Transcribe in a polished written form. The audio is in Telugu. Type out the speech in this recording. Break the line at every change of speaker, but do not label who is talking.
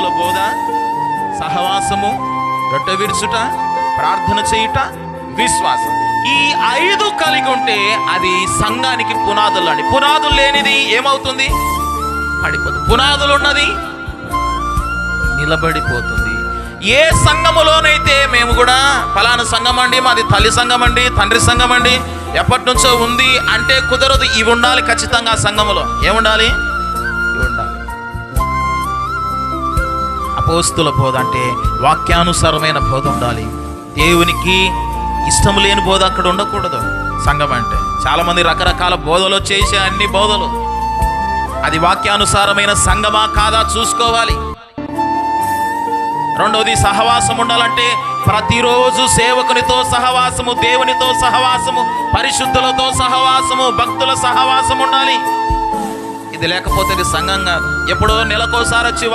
అపోస్తుల బోధ, సహవాసము, రొట్టె విరుచుట, ప్రార్థన చేయుట, విశ్వాసం. ఈ 5 కలిగి ఉంటే అది సంఘానికి పునాదులు అండి. పునాదులు లేనిది ఏమవుతుంది? పడిపోతుంది. పునాదులు ఉన్నది నిలబడిపోతుంది. ఏ సంఘములోనైతే మేము కూడా ఫలానా సంఘం అండి, మాది తల్లి సంఘం అండి, తండ్రి సంఘం అండి, ఎప్పటి నుంచో ఉంది అంటే కుదరదు. ఇవి ఉండాలి ఖచ్చితంగా. ఆ సంఘములో ఏముండాలి? ఇవి ఉండాలి. అపోస్తుల బోధ అంటే వాక్యానుసారమైన బోధ ఉండాలి. దేవునికి ఇష్టం లేని బోధ అక్కడ ఉండకూడదు. సంఘం అంటే చాలా మంది రకరకాల బోధలు చేసే అన్ని బోధలు, అది వాక్యానుసారమైన సంఘమా కాదా చూసుకోవాలి. రెండవది, సహవాసం ఉండాలంటే ప్రతిరోజు సేవకునితో సహవాసము, దేవునితో సహవాసము, పరిశుద్ధులతో సహవాసము, భక్తుల సహవాసం ఉండాలి. ఇది లేకపోతే ఇది సంఘం కాదు. ఎప్పుడో నెలకోసారి వచ్చి